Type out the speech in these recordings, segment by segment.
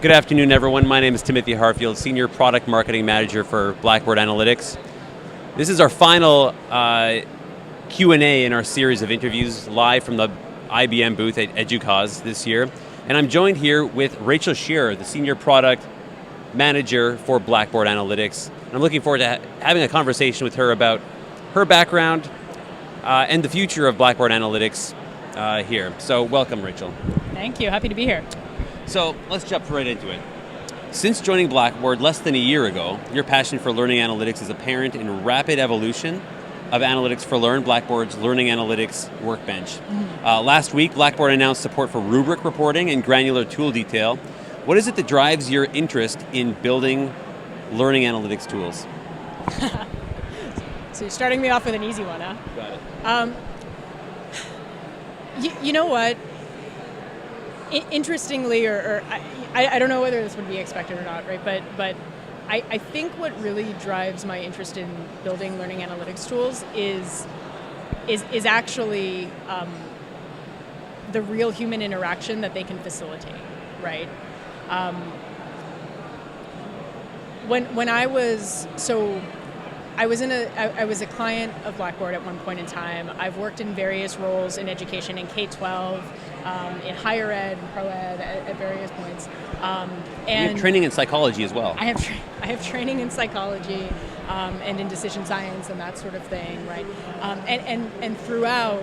Good afternoon, everyone. My name is Timothy Harfield, Senior Product Marketing Manager for Blackboard Analytics. This is our final Q&A in our series of interviews live from the IBM booth at EDUCAUSE this year. And I'm joined here with Rachel Scherer, the Senior Product Manager for Blackboard Analytics. And I'm looking forward to having a conversation with her about her background and the future of Blackboard Analytics here. So welcome, Rachel. Thank you. Happy to be here. So let's jump right into it. Since joining Blackboard less than a year ago, your passion for learning analytics is apparent in rapid evolution of Analytics for Learn, Blackboard's Learning Analytics Workbench. Last week, Blackboard announced support for rubric reporting and granular tool detail. What is it that drives your interest in building learning analytics tools? So you're starting me off with an easy one, huh? Got it. You know what? Interestingly, I don't know whether this would be expected or not, right? But I think what really drives my interest in building learning analytics tools is actually the real human interaction that they can facilitate, right? When I was I was a client of Blackboard at one point in time. I've worked in various roles in education, in K-12, in higher ed, and pro ed at various points. And you have training in psychology as well. I have training in psychology and in decision science and that sort of thing, right? And throughout,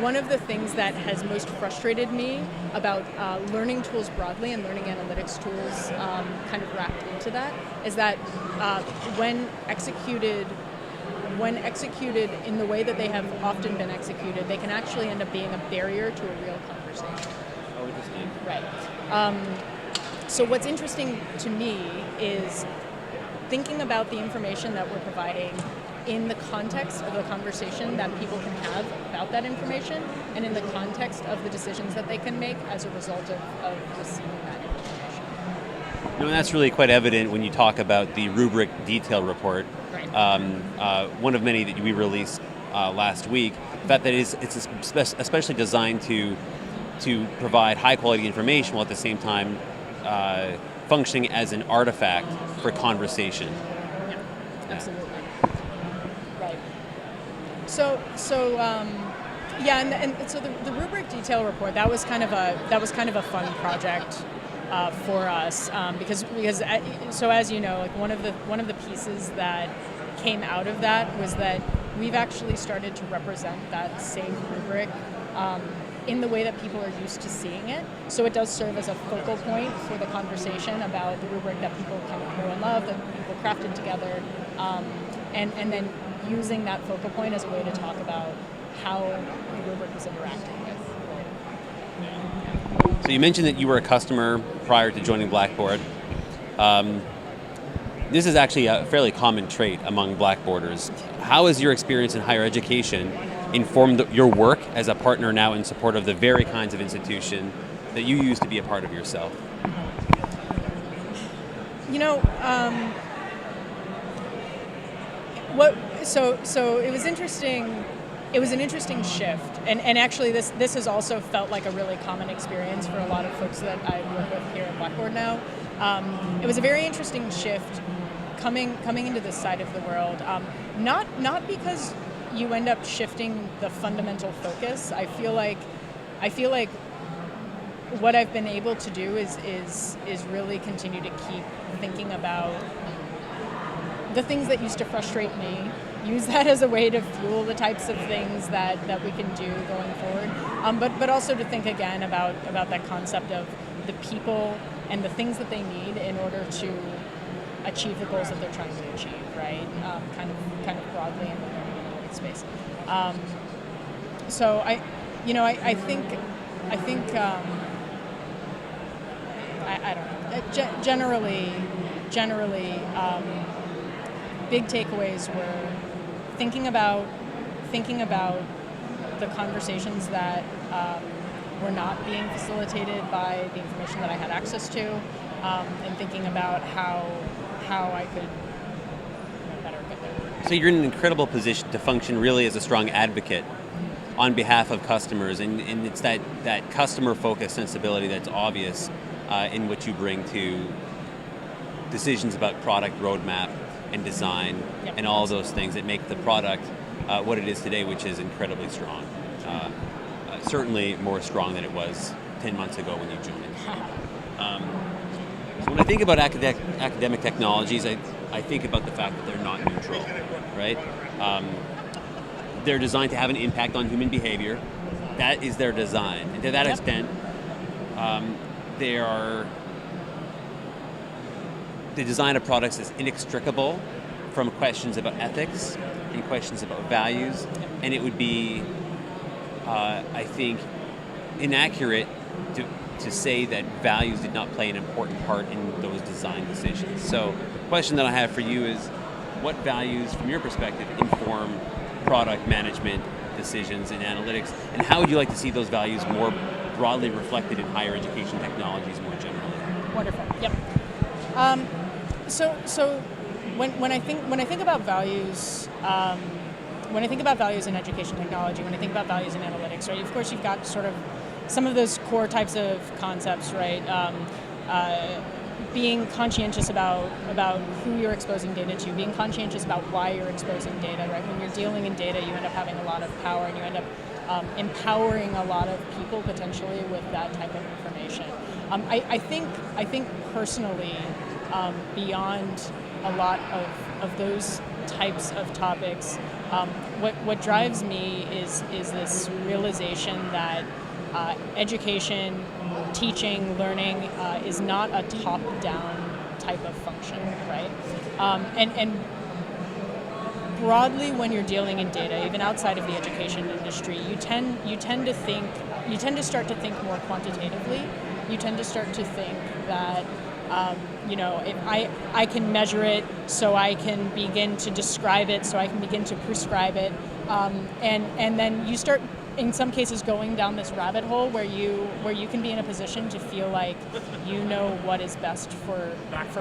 one of the things that has most frustrated me about learning tools broadly and learning analytics tools kind of wrapped into that is that when executed in the way that they have often been executed, they can actually end up being a barrier to a real conversation. Oh, interesting. Right. So what's interesting to me is thinking about the information that we're providing in the context of the conversation that people can have about that information and in the context of the decisions that they can make as a result of receiving that information. No, and that's really quite evident when you talk about the rubric detail report. Right. One of many that we released last week. The fact that it's especially designed to provide high quality information while at the same time functioning as an artifact for conversation. Yeah, absolutely. Right. So the rubric detail report, that was kind of a fun project for us because so as you know, like one of the pieces that came out of that was that we've actually started to represent that same rubric in the way that people are used to seeing it. So it does serve as a focal point for the conversation about the rubric that people kind of know and love, that people crafted together, and then using that focal point as a way to talk about how the rubric was interacting with. So you mentioned that you were a customer prior to joining Blackboard. This is actually a fairly common trait among Blackboarders. How has your experience in higher education informed your work as a partner now in support of the very kinds of institution that you used to be a part of yourself? You know, so it was interesting. It was an interesting shift, and actually this has also felt like a really common experience for a lot of folks that I work with here at Blackboard now. It was a very interesting shift coming into this side of the world, not because you end up shifting the fundamental focus. I feel like what I've been able to do is really continue to keep thinking about the things that used to frustrate me, use that as a way to fuel the types of things that we can do going forward, but also to think again about that concept of the people and the things that they need in order to achieve the goals that they're trying to achieve, right? Kind of broadly in the learning analytics space. So I think I don't know. Generally, big takeaways were thinking about the conversations that were not being facilitated by the information that I had access to, and thinking about how I could better get there. So you're in an incredible position to function really as a strong advocate on behalf of customers, and it's that customer-focused sensibility that's obvious in what you bring to decisions about product roadmap and design, Yep. and all those things that make the product what it is today, which is incredibly strong. Certainly more strong than it was 10 months ago when you joined. So when I think about academic technologies, I think about the fact that they're not neutral, right? They're designed to have an impact on human behavior. That is their design. And to that Yep. extent, the design of products is inextricable from questions about ethics and questions about values, and it would be, I think, inaccurate to say that values did not play an important part in those design decisions. So the question that I have for you is, what values, from your perspective, inform product management decisions in analytics, and how would you like to see those values more broadly reflected in higher education technologies more generally? Wonderful. Yep. So when I think about values, when I think about values in education technology, when I think about values in analytics, right? Of course, you've got sort of some of those core types of concepts, right? Being conscientious about who you're exposing data to, being conscientious about why you're exposing data, right? When you're dealing in data, you end up having a lot of power, and you end up empowering a lot of people potentially with that type of information. I think personally, beyond a lot of those types of topics, what drives me is this realization that education, teaching, learning is not a top-down type of function, right? And broadly, when you're dealing in data, even outside of the education industry, you tend to start to think more quantitatively. You tend to start to think that if I can measure it, so I can begin to describe it, so I can begin to prescribe it, and then you start, in some cases, going down this rabbit hole where you can be in a position to feel like you know what is best for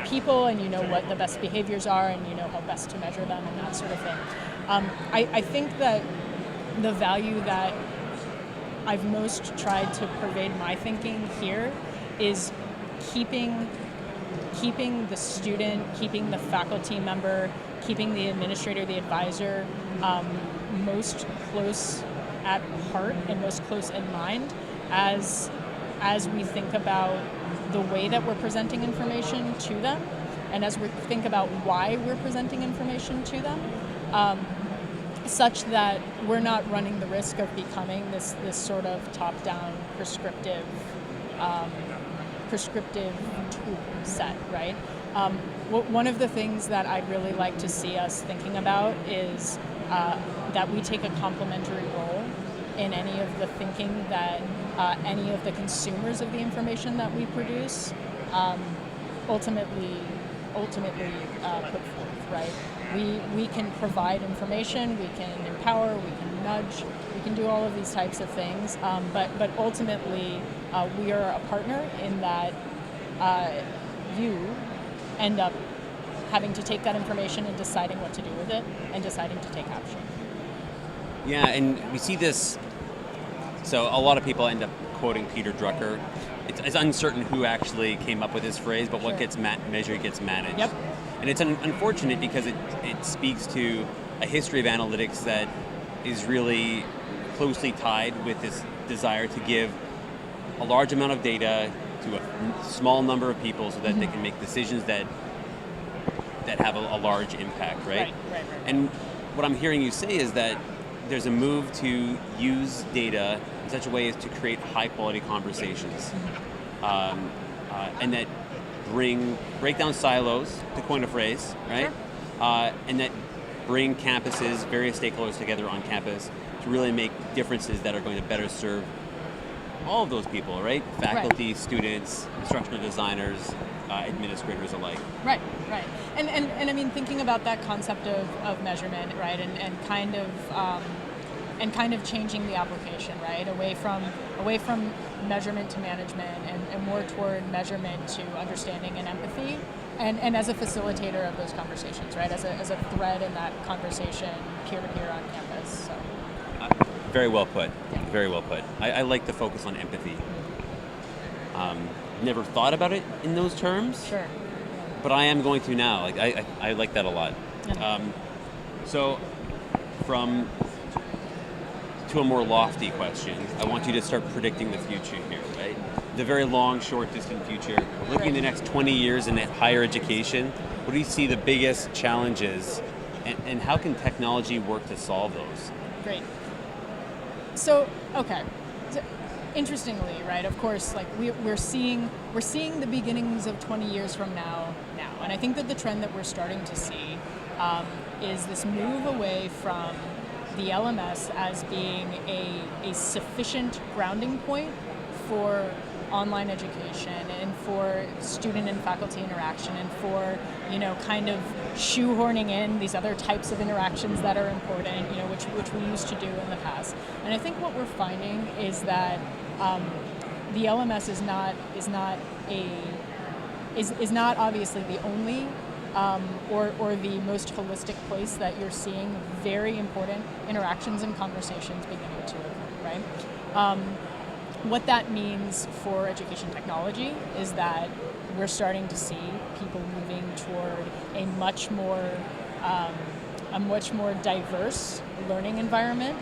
people, and you know what the best behaviors are, and you know how best to measure them, and that sort of thing. I think that the value that I've most tried to pervade my thinking here is keeping the student, keeping the faculty member, keeping the administrator, the advisor, most close at heart and most close in mind as we think about the way that we're presenting information to them, and as we think about why we're presenting information to them, such that we're not running the risk of becoming this sort of top-down prescriptive tool set, right? One of the things that I'd really like to see us thinking about is that we take a complementary role in any of the thinking that any of the consumers of the information that we produce ultimately put forth, right? We can provide information, we can empower, we can nudge, we can do all of these types of things, but ultimately we are a partner in that you end up having to take that information and deciding what to do with it and deciding to take action. Yeah, and we see this, so a lot of people end up quoting Peter Drucker. It's uncertain who actually came up with this phrase, but what gets measured gets managed. Yep. And it's unfortunate because it speaks to a history of analytics that is really closely tied with this desire to give a large amount of data to a small number of people so that they can make decisions that have a large impact, right? Right. And what I'm hearing you say is that there's a move to use data in such a way as to create high-quality conversations, and that break down silos, to coin a phrase, right? Sure. And that bring campuses, various stakeholders together on campus to really make differences that are going to better serve all of those people, right? Faculty, students, instructional designers, administrators alike. Right. And I mean, thinking about that concept of measurement, right, and kind of changing the application, right, away from measurement to management and more toward measurement to understanding and empathy, and as a facilitator of those conversations, right, as a thread in that conversation, peer to peer on campus. So. Very well put. Yeah. Very well put. I like the focus on empathy. never thought about it in those terms. Sure. But I am going to now. Like I like that a lot. Yeah. So, to a more lofty question, I want you to start predicting the future here, right? The very long, short, distant future. We're looking at the next 20 years in higher education. What do you see the biggest challenges, and how can technology work to solve those? Great. So, okay. So, interestingly, right? Of course, like we're seeing the beginnings of 20 years from now, and I think that the trend that we're starting to see is this move away from the LMS as being a sufficient grounding point for online education and for student and faculty interaction and for, kind of shoehorning in these other types of interactions that are important, which we used to do in the past. And I think what we're finding is that the LMS is not obviously the only or the most holistic place that you're seeing very important interactions and conversations beginning to occur, right? What that means for education technology is that we're starting to see people moving toward a much more diverse learning environment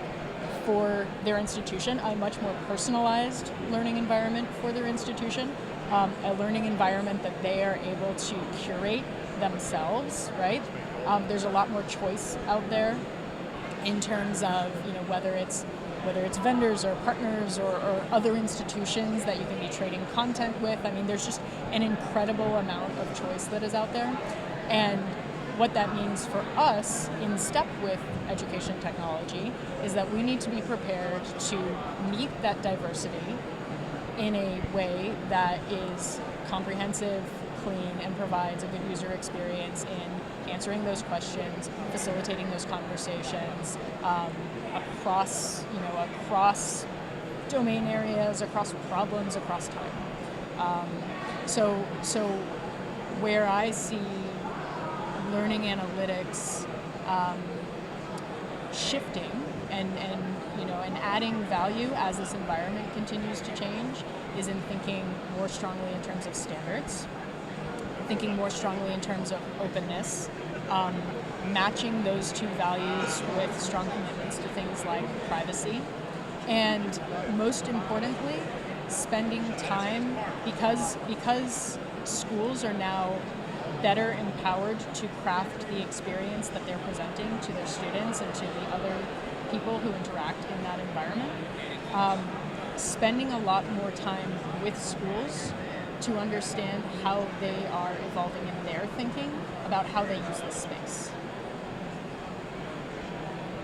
for their institution, a much more personalized learning environment for their institution, a learning environment that they are able to curate themselves, right? There's a lot more choice out there in terms of whether it's vendors or partners or other institutions that you can be trading content with. I mean, there's just an incredible amount of choice that is out there. And what that means for us in step with education technology is that we need to be prepared to meet that diversity in a way that is comprehensive, clean, and provides a good user experience in answering those questions, facilitating those conversations across domain areas, across problems, across time. So where I see learning analytics shifting and adding value as this environment continues to change is in thinking more strongly in terms of standards, thinking more strongly in terms of openness, matching those two values with strong commitments to things like privacy, and most importantly, spending time, because schools are now better empowered to craft the experience that they're presenting to their students and to the other people who interact in that environment, spending a lot more time with schools to understand how they are evolving in their thinking about how they use this space.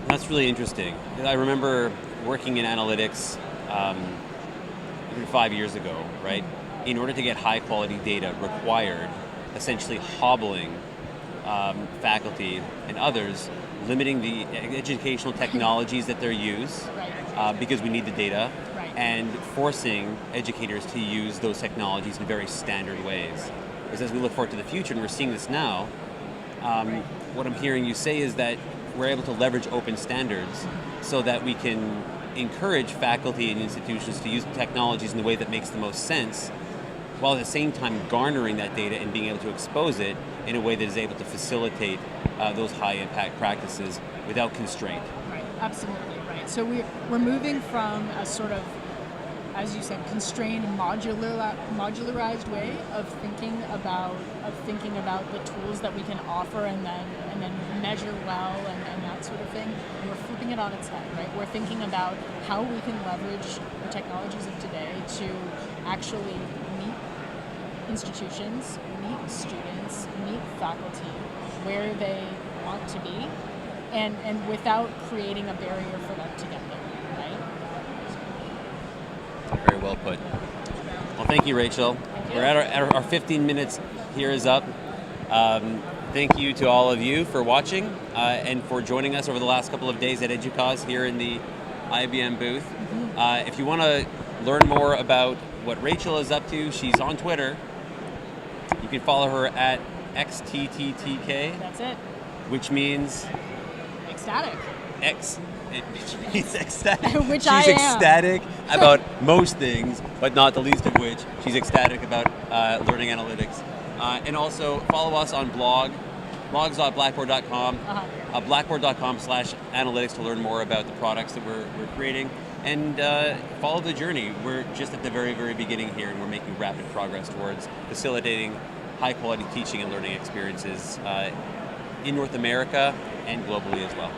That's really interesting. I remember working in analytics even 5 years ago, right? In order to get high quality data required essentially hobbling faculty and others, limiting the educational technologies that they use because we need the data, and forcing educators to use those technologies in very standard ways. Because as we look forward to the future, and we're seeing this now, what I'm hearing you say is that we're able to leverage open standards so that we can encourage faculty and institutions to use technologies in the way that makes the most sense, while at the same time garnering that data and being able to expose it in a way that is able to facilitate those high impact practices without constraint. Right, absolutely right. So we're moving from a sort of, as you said, constrained, modularized way of thinking about the tools that we can offer and then measure well and that sort of thing. And we're flipping it on its head, right? We're thinking about how we can leverage the technologies of today to actually meet institutions, meet students, meet faculty where they want to be, and without creating a barrier for them to get there, right? Very well put. Well, thank you, Rachel. Thank you. We're at our 15 minutes here is up. Thank you to all of you for watching and for joining us over the last couple of days at EDUCAUSE here in the IBM booth. If you want to learn more about what Rachel is up to, she's on Twitter. You can follow her at XTTTK. That's it. Which means? Ecstatic. she's ecstatic. Which she's I am. ecstatic about most things, but not the least of which she's ecstatic about learning analytics. And also follow us on blogs.blackboard.com, blackboard.com/analytics to learn more about the products that we're creating. And follow the journey. We're just at the very, very beginning here, and we're making rapid progress towards facilitating high-quality teaching and learning experiences in North America and globally as well.